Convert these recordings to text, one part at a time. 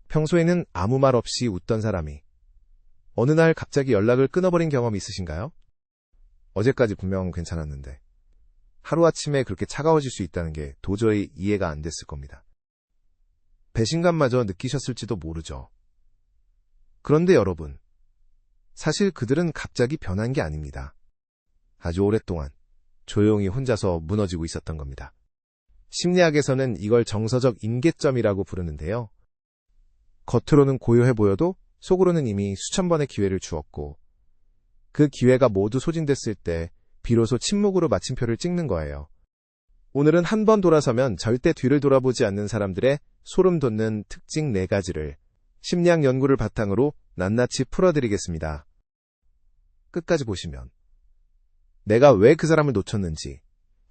평소에는 아무 말 없이 웃던 사람이 어느 날 갑자기 연락을 끊어버린 경험 있으신가요? 어제까지 분명 괜찮았는데 하루아침에 그렇게 차가워질 수 있다는 게 도저히 이해가 안 됐을 겁니다. 배신감마저 느끼셨을지도 모르죠. 그런데 여러분, 사실 그들은 갑자기 변한 게 아닙니다. 아주 오랫동안 조용히 혼자서 무너지고 있었던 겁니다. 심리학에서는 이걸 정서적 임계점이라고 부르는데요. 겉으로는 고요해 보여도 속으로는 이미 수천 번의 기회를 주었고 그 기회가 모두 소진됐을 때 비로소 침묵으로 마침표를 찍는 거예요. 오늘은 한 번 돌아서면 절대 뒤를 돌아보지 않는 사람들의 소름 돋는 특징 4가지를 심리학 연구를 바탕으로 낱낱이 풀어드리겠습니다. 끝까지 보시면 내가 왜 그 사람을 놓쳤는지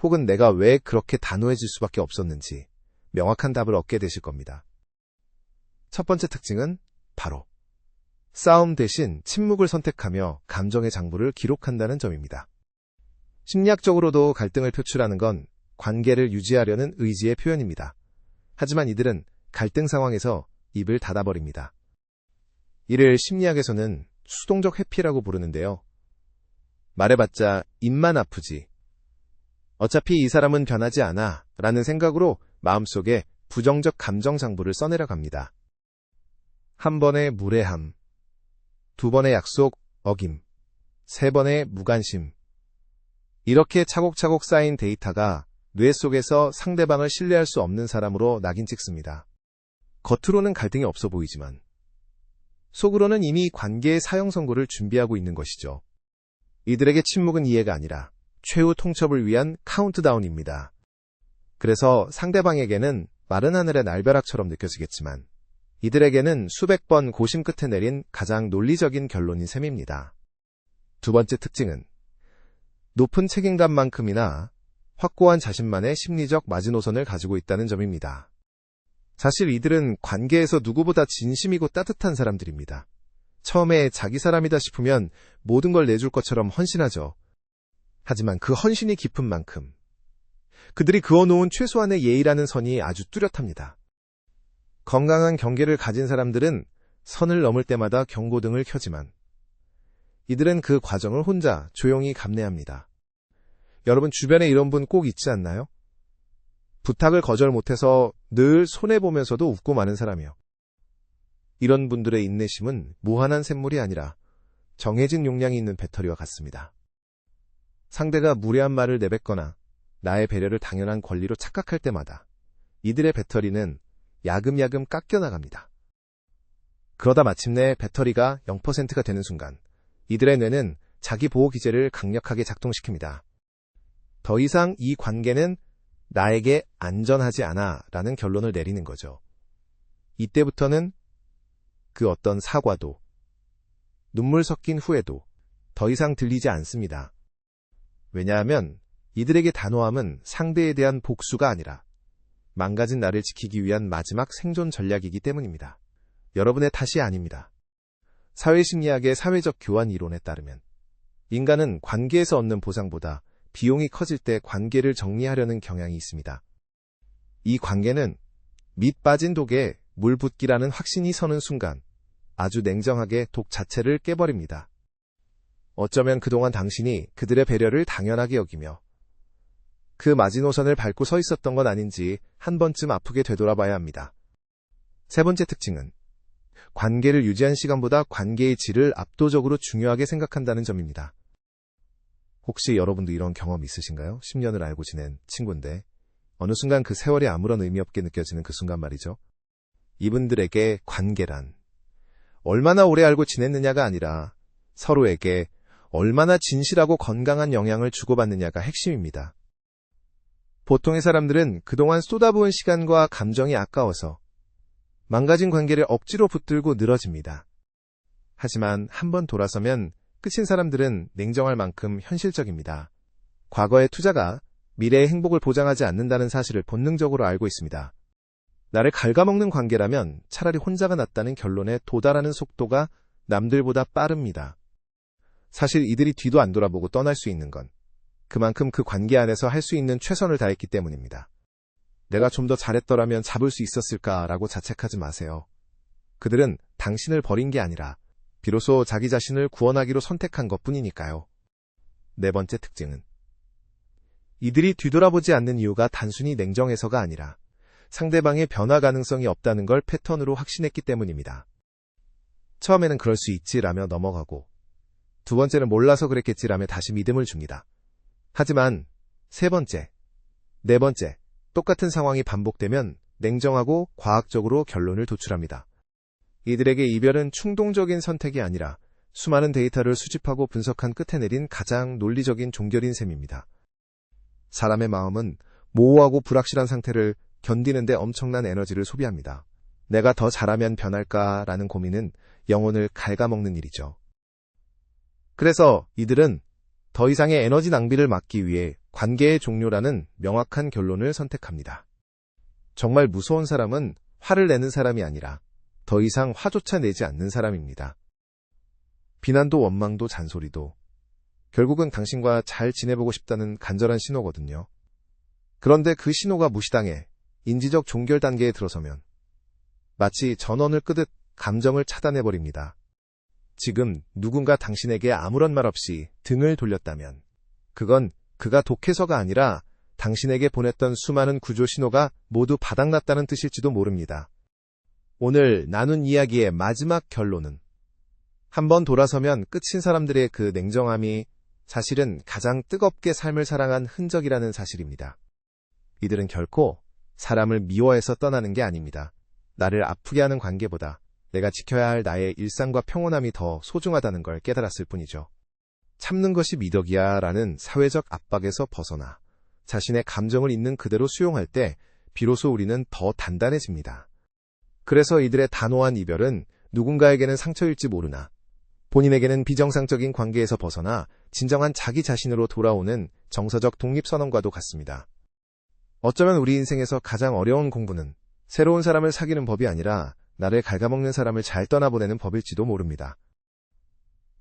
혹은 내가 왜 그렇게 단호해질 수밖에 없었는지 명확한 답을 얻게 되실 겁니다. 첫 번째 특징은 바로 싸움 대신 침묵을 선택하며 감정의 장부를 기록한다는 점입니다. 심리학적으로도 갈등을 표출하는 건 관계를 유지하려는 의지의 표현입니다. 하지만 이들은 갈등 상황에서 입을 닫아버립니다. 이를 심리학에서는 수동적 회피라고 부르는데요. 말해봤자 입만 아프지. 어차피 이 사람은 변하지 않아 라는 생각으로 마음속에 부정적 감정 장부를 써내려 갑니다. 한 번의 무례함, 2번의 약속 어김, 3번의 무관심. 이렇게 차곡차곡 쌓인 데이터가 뇌 속에서 상대방을 신뢰할 수 없는 사람으로 낙인 찍습니다. 겉으로는 갈등이 없어 보이지만 속으로는 이미 관계의 사형 선고를 준비하고 있는 것이죠. 이들에게 침묵은 이해가 아니라 최후 통첩을 위한 카운트다운입니다. 그래서 상대방에게는 마른 하늘의 날벼락처럼 느껴지겠지만 이들에게는 수백 번 고심 끝에 내린 가장 논리적인 결론인 셈입니다. 두 번째 특징은 높은 책임감만큼이나 확고한 자신만의 심리적 마지노선을 가지고 있다는 점입니다. 사실 이들은 관계에서 누구보다 진심이고 따뜻한 사람들입니다. 처음에 자기 사람이다 싶으면 모든 걸 내줄 것처럼 헌신하죠. 하지만 그 헌신이 깊은 만큼 그들이 그어놓은 최소한의 예의라는 선이 아주 뚜렷합니다. 건강한 경계를 가진 사람들은 선을 넘을 때마다 경고등을 켜지만 이들은 그 과정을 혼자 조용히 감내합니다. 여러분 주변에 이런 분 꼭 있지 않나요? 부탁을 거절 못해서 늘 손해보면서도 웃고 마는 사람이요. 이런 분들의 인내심은 무한한 샘물이 아니라 정해진 용량이 있는 배터리와 같습니다. 상대가 무례한 말을 내뱉거나 나의 배려를 당연한 권리로 착각할 때마다 이들의 배터리는 야금야금 깎여나갑니다. 그러다 마침내 배터리가 0%가 되는 순간 이들의 뇌는 자기 보호 기제를 강력하게 작동시킵니다. 더 이상 이 관계는 나에게 안전하지 않아 라는 결론을 내리는 거죠. 이때부터는 그 어떤 사과도 눈물 섞인 후회도 더 이상 들리지 않습니다. 왜냐하면 이들에게 단호함은 상대에 대한 복수가 아니라 망가진 나를 지키기 위한 마지막 생존 전략이기 때문입니다. 여러분의 탓이 아닙니다. 사회심리학의 사회적 교환 이론에 따르면 인간은 관계에서 얻는 보상보다 비용이 커질 때 관계를 정리하려는 경향이 있습니다. 이 관계는 밑 빠진 독에 물 붓기라는 확신이 서는 순간 아주 냉정하게 독 자체를 깨버립니다. 어쩌면 그동안 당신이 그들의 배려를 당연하게 여기며 그 마지노선을 밟고 서 있었던 건 아닌지 한 번쯤 아프게 되돌아봐야 합니다. 세 번째 특징은 관계를 유지한 시간보다 관계의 질을 압도적으로 중요하게 생각한다는 점입니다. 혹시 여러분도 이런 경험 있으신가요? 10년을 알고 지낸 친구인데 어느 순간 그 세월이 아무런 의미 없게 느껴지는 그 순간 말이죠. 이분들에게 관계란 얼마나 오래 알고 지냈느냐가 아니라 서로에게 얼마나 진실하고 건강한 영향을 주고받느냐가 핵심입니다. 보통의 사람들은 그동안 쏟아부은 시간과 감정이 아까워서 망가진 관계를 억지로 붙들고 늘어집니다. 하지만 한번 돌아서면 끝인 사람들은 냉정할 만큼 현실적입니다. 과거의 투자가 미래의 행복을 보장하지 않는다는 사실을 본능적으로 알고 있습니다. 나를 갉아먹는 관계라면 차라리 혼자가 낫다는 결론에 도달하는 속도가 남들보다 빠릅니다. 사실 이들이 뒤도 안 돌아보고 떠날 수 있는 건 그만큼 그 관계 안에서 할 수 있는 최선을 다했기 때문입니다. 내가 좀 더 잘했더라면 잡을 수 있었을까라고 자책하지 마세요. 그들은 당신을 버린 게 아니라 비로소 자기 자신을 구원하기로 선택한 것뿐이니까요. 네 번째 특징은 이들이 뒤돌아보지 않는 이유가 단순히 냉정해서가 아니라 상대방의 변화 가능성이 없다는 걸 패턴으로 확신했기 때문입니다. 처음에는 그럴 수 있지라며 넘어가고 두 번째는 몰라서 그랬겠지라며 다시 믿음을 줍니다. 하지만 세 번째, 네 번째, 똑같은 상황이 반복되면 냉정하고 과학적으로 결론을 도출합니다. 이들에게 이별은 충동적인 선택이 아니라 수많은 데이터를 수집하고 분석한 끝에 내린 가장 논리적인 종결인 셈입니다. 사람의 마음은 모호하고 불확실한 상태를 견디는데 엄청난 에너지를 소비합니다. 내가 더 잘하면 변할까라는 고민은 영혼을 갉아먹는 일이죠. 그래서 이들은 더 이상의 에너지 낭비를 막기 위해 관계의 종료라는 명확한 결론을 선택합니다. 정말 무서운 사람은 화를 내는 사람이 아니라 더 이상 화조차 내지 않는 사람입니다. 비난도 원망도 잔소리도 결국은 당신과 잘 지내보고 싶다는 간절한 신호거든요. 그런데 그 신호가 무시당해 인지적 종결 단계에 들어서면 마치 전원을 끄듯 감정을 차단해버립니다. 지금 누군가 당신에게 아무런 말 없이 등을 돌렸다면 그건 그가 독해서가 아니라 당신에게 보냈던 수많은 구조 신호가 모두 바닥났다는 뜻일지도 모릅니다. 오늘 나눈 이야기의 마지막 결론은 한번 돌아서면 끝인 사람들의 그 냉정함이 사실은 가장 뜨겁게 삶을 사랑한 흔적이라는 사실입니다. 이들은 결코 사람을 미워해서 떠나는 게 아닙니다. 나를 아프게 하는 관계보다 내가 지켜야 할 나의 일상과 평온함이 더 소중하다는 걸 깨달았을 뿐이죠. 참는 것이 미덕이야 라는 사회적 압박에서 벗어나 자신의 감정을 있는 그대로 수용할 때 비로소 우리는 더 단단해집니다. 그래서 이들의 단호한 이별은 누군가에게는 상처일지 모르나 본인에게는 비정상적인 관계에서 벗어나 진정한 자기 자신으로 돌아오는 정서적 독립선언과도 같습니다. 어쩌면 우리 인생에서 가장 어려운 공부는 새로운 사람을 사귀는 법이 아니라 나를 갉아먹는 사람을 잘 떠나보내는 법일지도 모릅니다.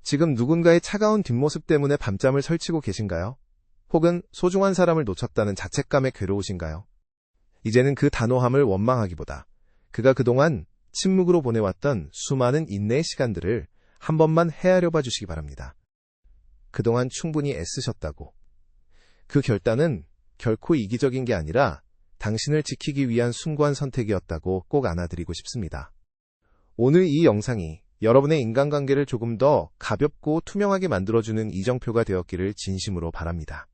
지금 누군가의 차가운 뒷모습 때문에 밤잠을 설치고 계신가요? 혹은 소중한 사람을 놓쳤다는 자책감에 괴로우신가요? 이제는 그 단호함을 원망하기보다 그가 그동안 침묵으로 보내왔던 수많은 인내의 시간들을 한 번만 헤아려 봐 주시기 바랍니다. 그동안 충분히 애쓰셨다고. 그 결단은 결코 이기적인 게 아니라 당신을 지키기 위한 숭고한 선택이었다고 꼭 안아드리고 싶습니다. 오늘 이 영상이 여러분의 인간관계를 조금 더 가볍고 투명하게 만들어주는 이정표가 되었기를 진심으로 바랍니다.